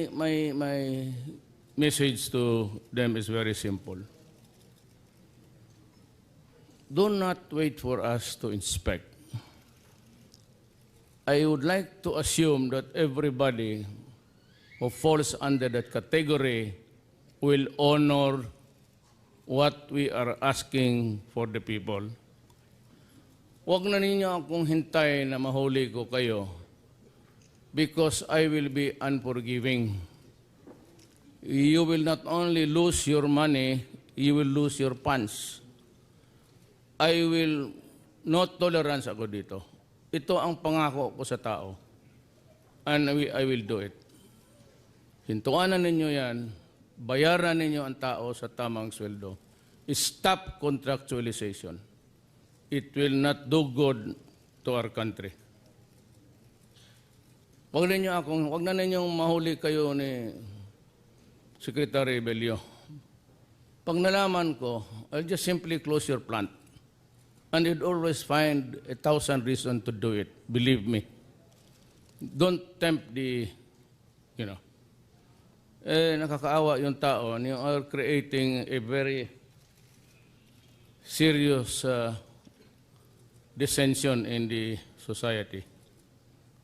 My message to them is very simple. Do not wait for us to inspect. I would like to assume that everybody who falls under that category will honor what we are asking for the people. Huwag na ninyo akong hintay na mahuli ko kayo because I will be unforgiving. You will not only lose your money, you will lose your funds. I will not tolerance ako dito. Ito ang pangako ko sa tao. And I will do it. Hintuanan ninyo yan, bayaran ninyo ang tao sa tamang sweldo. Stop contractualization. It will not do good to our country. Huwag na ninyong mahuli kayo ni Secretary Bello. Pag nalaman ko, I'll just simply close your plant. And you'd always find 1,000 reasons to do it. Believe me. Don't tempt nakakaawa yung tao. And you are creating a very serious dissension in the society.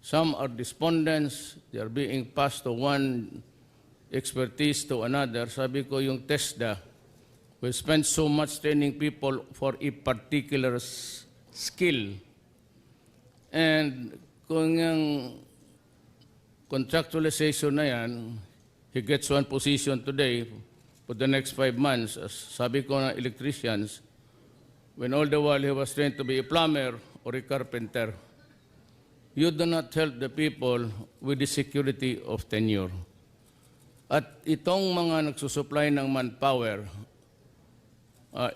Some are despondents. They are being passed to one expertise to another. Sabi ko yung TESDA, we spend so much training people for a particular skill. And kung yung contractualization na yan, he gets one position today for the next 5 months. As sabi ko na electricians, when all the while he was trained to be a plumber or a carpenter, you do not help the people with the security of tenure. At itong mga nagsusupply ng manpower,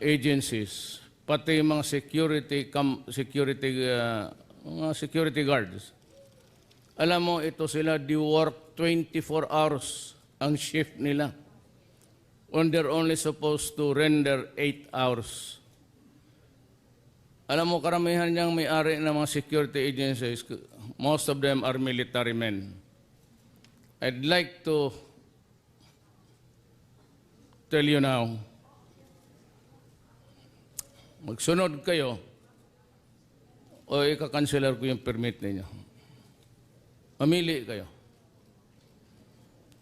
agencies, pati mga security guards. Alam mo, ito sila, they work 24 hours ang shift nila. And they're only supposed to render 8 hours. Alam mo, karamihan niyang may-ari ng mga security agencies, most of them are military men. I'd like to tell you now, magsunod kayo o ika-cancelar ko yung permit ninyo. Mamili kayo.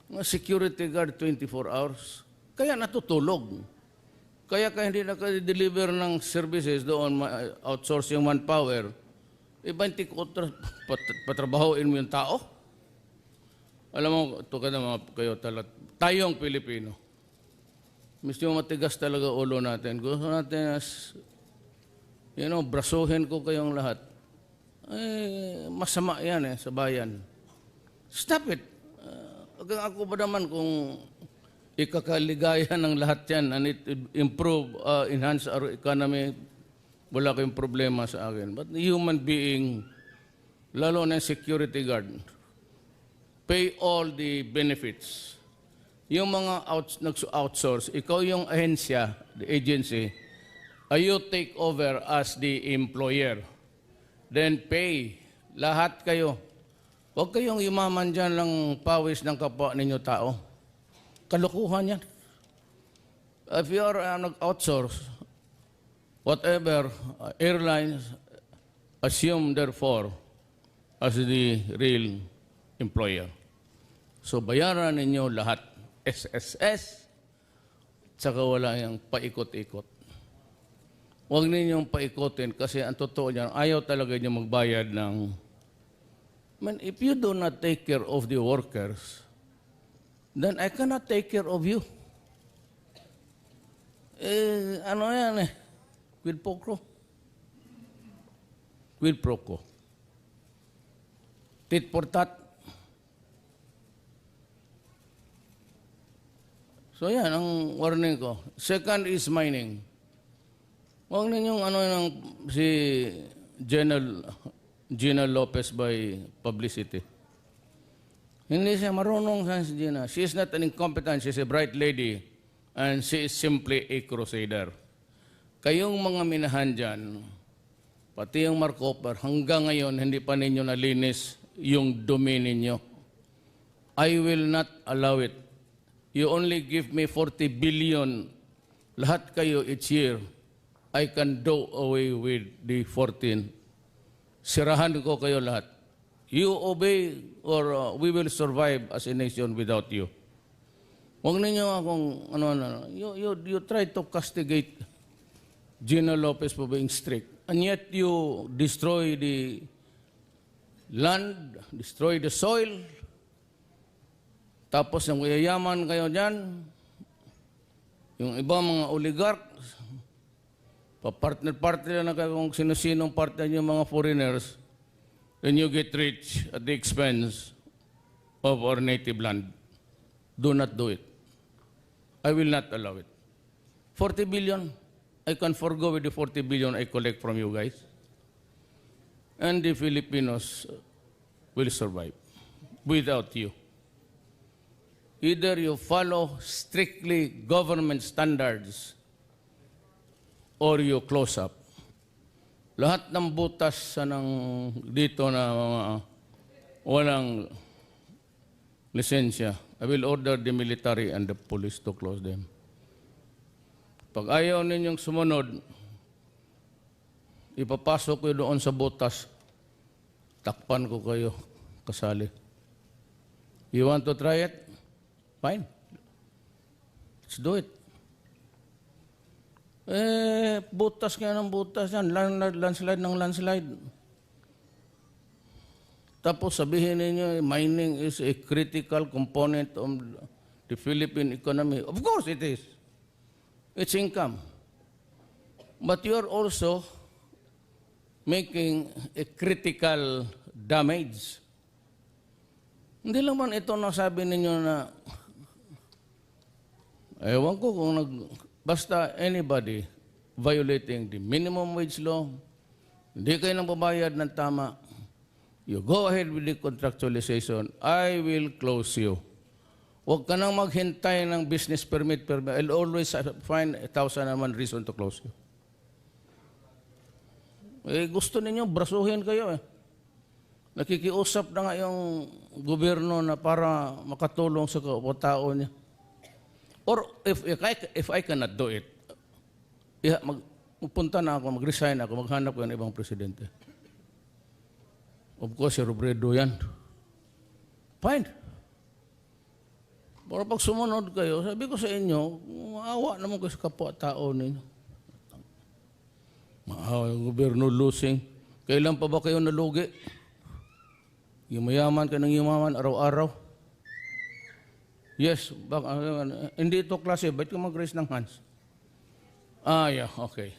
Mga security guard 24 hours, kaya natutulog. Kaya hindi naka-deliver ng services doon, outsource yung manpower, ibanti ko patrabahoin mo yung tao. Alam mo, ito ka na mga kayo talaga, tayong Pilipino. Medyo matigas talaga ulo natin. Gusto natin brasuhin ko kayong lahat. Masama yan sa bayan. Stop it. Ako ba naman kung ikakaligaya ng lahat yan and it improve, enhance our economy, wala kayong problema sa akin. But the human being, lalo na security guard, pay all the benefits. Yung mga nag-outsource, ikaw yung ahensya, the agency, you take over as the employer. Then pay. Lahat kayo. Huwag kayong imaman dyan lang pawis ng kapwa ninyo tao. Kalukuhan yan. If you are outsource, whatever, airlines assume therefore as the real employer. So bayaran ninyo lahat. SSS, tsaka wala yung paikot-ikot. Huwag ninyong paikotin kasi ang totoo niyan, ayaw talaga niyo magbayad ng... if you do not take care of the workers, then I cannot take care of you. Quid pro quo. Quid pro quo. Tit for tat. So yan ang warning ko. Second is mining. Huwag ninyong si Gina Lopez by publicity. Hindi siya marunong si Gina. She is not an incompetent. She is a bright lady. And she is simply a crusader. Kayong mga minahan dyan, pati yung Marcoper, hanggang ngayon hindi pa ninyo nalinis yung dumi ninyo. I will not allow it. You only give me 40 billion. Lahat kayo each year. I can do away with the 14. Sirahan ko kayo lahat. You obey or we will survive as a nation without you. Huwag ninyo akong, you try to castigate Gina Lopez for being strict. And yet you destroy the land, destroy the soil. Tapos yung yayaman kayo dyan, yung ibang mga oligarchs, pa-partner-partner na kayo kung sino-sinong partner yung mga foreigners, then you get rich at the expense of our native land. Do not do it. I will not allow it. 40 billion, I can forgo with the 40 billion I collect from you guys. And the Filipinos will survive without you. Either you follow strictly government standards or you close up. Lahat ng butas dito na mga walang lisensya, I will order the military and the police to close them. Pag ayaw ninyong sumunod, ipapasok ko doon sa butas, takpan ko kayo, kasali. You want to try it? Fine. Let's do it. Butas nga ng butas yan. Landslide ng landslide. Tapos sabihin ninyo, mining is a critical component of the Philippine economy. Of course it is. It's income. But you're also making a critical damage. Hindi lang man ito nasabi ninyo na ewan ko kung basta anybody violating the minimum wage law, hindi kayo nang babayad ng tama, you go ahead with the contractualization, I will close you. Huwag ka nang maghintay ng business permit. I'll always find 1,000 naman reason to close you. Gusto ninyo, brasuhin kayo eh. Nakikiusap na nga yung gobyerno na para makatulong sa tao niya. Or if I cannot do it, magpunta na ako, mag-resign ako, maghanap ko ng ibang presidente. Of course, si Robredo yan. Fine. Pero pag sumunod kayo, sabi ko sa inyo, maawa naman kayo sa kapwa-tao ninyo. Maawa yung gobyerno losing. Kailan pa ba kayo nalugi? Yumayaman ka ng yumaman araw-araw. Yes, hindi ito klase. Ba't ka mag-raise ng hands? Yeah, okay.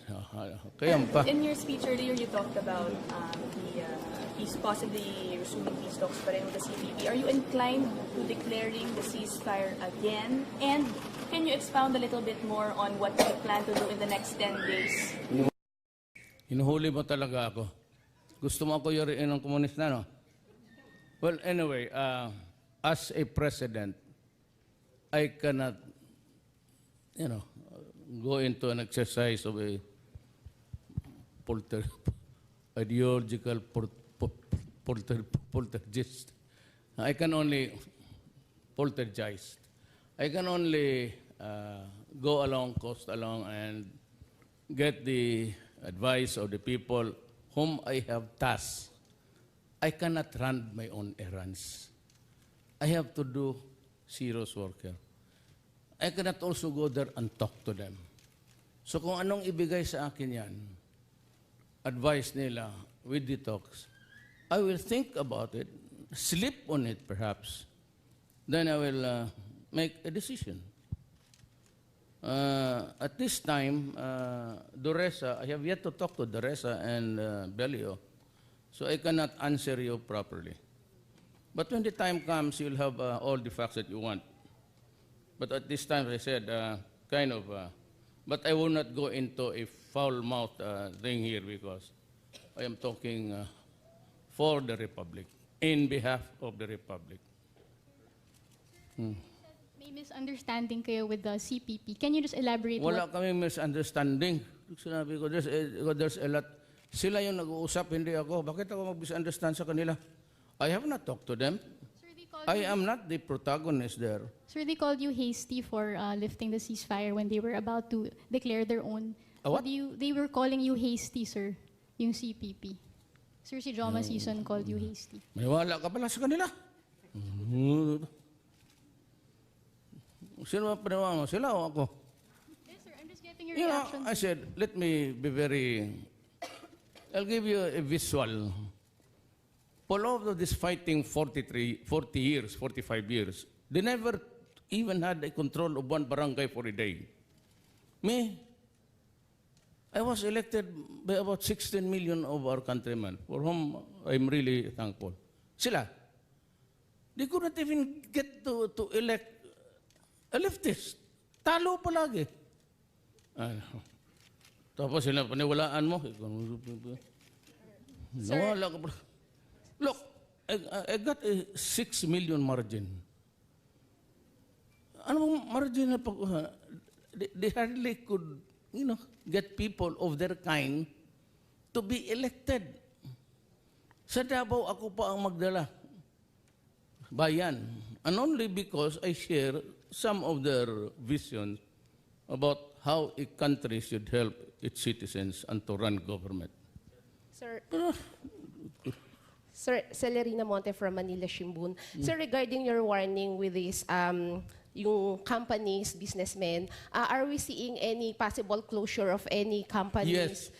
Kaya pa. In your speech earlier, you talked about he's possibly resuming peace talks pa rin with the CPP. Are you inclined to declaring the ceasefire again? And can you expound a little bit more on what you plan to do in the next 10 days? Hinuhuli mo talaga ako. Gusto mo ako yuriin ng komunista, no? Well, anyway, as a president, I cannot, go into an exercise of a ideological poltergeist. I can only poltergeist. I can only go along, coast along, and get the advice of the people whom I have tasked. I cannot run my own errands. I have to do serious worker. I cannot also go there and talk to them. So kung anong ibigay sa akin yan, advice nila with the talks, I will think about it, sleep on it perhaps, then I will make a decision. At this time, Duresa, I have yet to talk to Duresa and Belio, so I cannot answer you properly. But when the time comes, you'll have all the facts that you want. But at this time, as I said, but I will not go into a foul-mouthed thing here because I am talking for the Republic, in behalf of the Republic. May misunderstanding kayo with the CPP. Can you just elaborate? Wala kami misunderstanding. Sinabi ko, there's a lot. Sila yung nag-uusap, hindi ako. Bakit ako mag-misunderstand sa kanila? I have not talked to them. Sir, I am not the protagonist there. Sir, they called you hasty for lifting the ceasefire when they were about to declare their own. A what? They were calling you hasty, sir, yung CPP. Sir, si Joma Season called you hasty. Maniwala ka pala sa kanila. Sino ba paniwala mo? Sila o ako? Yes, sir. I'm just getting your You know, reaction. I said, let me be very... I'll give you a visual. For all of this fighting 40 years, 45 years, they never even had a control of one barangay for a day. Me, I was elected by about 16 million of our countrymen, for whom I'm really thankful. Sila, they could not even get to elect a leftist. Talo palagi. Tapos sila, paniwalaan mo. Nawala ka pa. Look, I got a 6 million margin. Ano margin na pag... They hardly could, get people of their kind to be elected. Sa Davao, ako pa ang magdala. Bayan. And only because I share some of their visions about how a country should help its citizens and to run government. Sir, Celerina Monte from Manila Shimbun. Sir, regarding your warning with this, yung companies, businessmen, are we seeing any possible closure of any companies? Yes.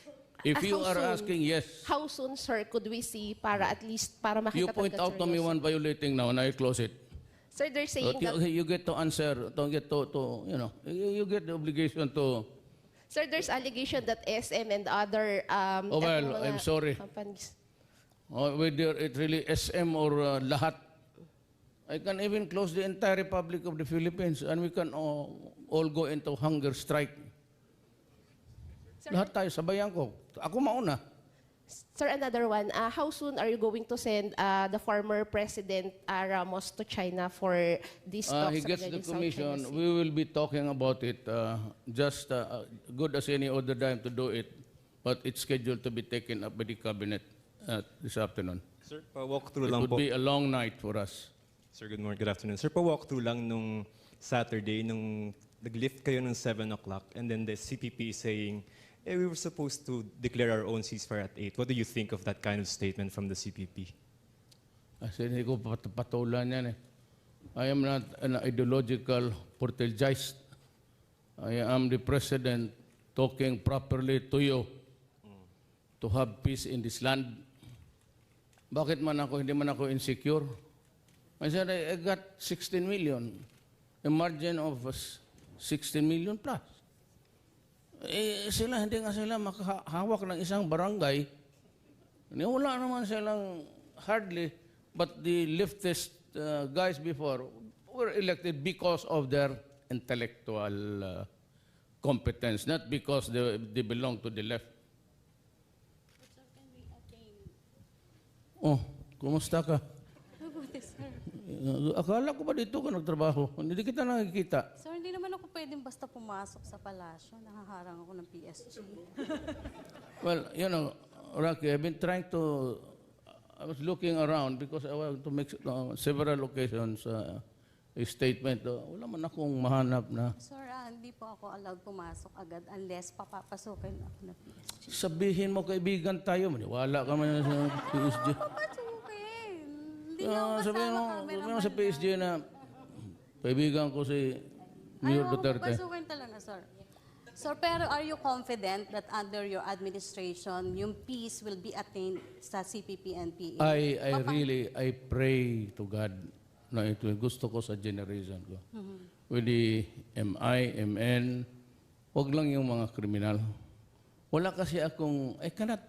If you How are soon? asking, yes. How soon, sir, could we see para at least, para makita You point talaga out to me seryoso? one violating now and I close it. Sir, they're saying that, You get to answer, you get the obligation to, sir, there's allegation that SM and other Oh, well, mga I'm sorry. companies. whether it really SM or lahat, I can even close the entire Republic of the Philippines and we can all go into hunger strike. Sir, Lahat tayo, sabayan ko. Ako mauna. Sir, another one. How soon are you going to send the former President Ramos to China for these talks? He gets the regarding South commission. China Sea? We will be talking about it just good as any other time to do it. But it's scheduled to be taken up by the cabinet this afternoon. Sir, pa-walkthrough It lang would po. be a long night for us. Sir, good morning, good afternoon. Sir, pa-walkthrough lang nung Saturday, nung nag-lift kayo ng 7 o'clock, and then the CPP is saying, we were supposed to declare our own ceasefire at 8. What do you think of that kind of statement from the CPP? Kasi hindi ko patulan yan eh. I am not an ideological poltergeist. I am the president talking properly to you to have peace in this land. Bakit man ako, hindi man ako insecure? I said, I got 16 million. A margin of 16 million plus. Sila, hindi nga sila makahawak ng isang barangay. Wala naman silang hardly, but the leftist guys before were elected because of their intellectual competence, not because they belong to the left. Oh, kumusta ka? Mabuti, sir. Akala ko ba dito ka nagtrabaho? Hindi kita nakikita. Sir, hindi naman ako pwedeng basta pumasok sa palasyo. Nakaharang ako ng PSG. Well, Rocky, I've been trying to, I was looking around because I want to make several occasions a statement. Wala man akong mahanap na. Sir, hindi po ako allowed pumasok agad unless papapasukin ako ng PSG. Sabihin mo, kaibigan tayo, maniwala ka man sa PSG. Papasukin! Hindi niyo ako Sabihin mo, kasama sabihin mo sa PSG na kaibigan ko si Mayor Ayaw, Duterte. papasukin talaga, sir. Sir, pero are you confident that under your administration, yung peace will be attained sa CPP and PA? I pray to God na ito gusto ko sa generation ko. With the MI, MN, wag lang yung mga kriminal. Wala kasi akong, I cannot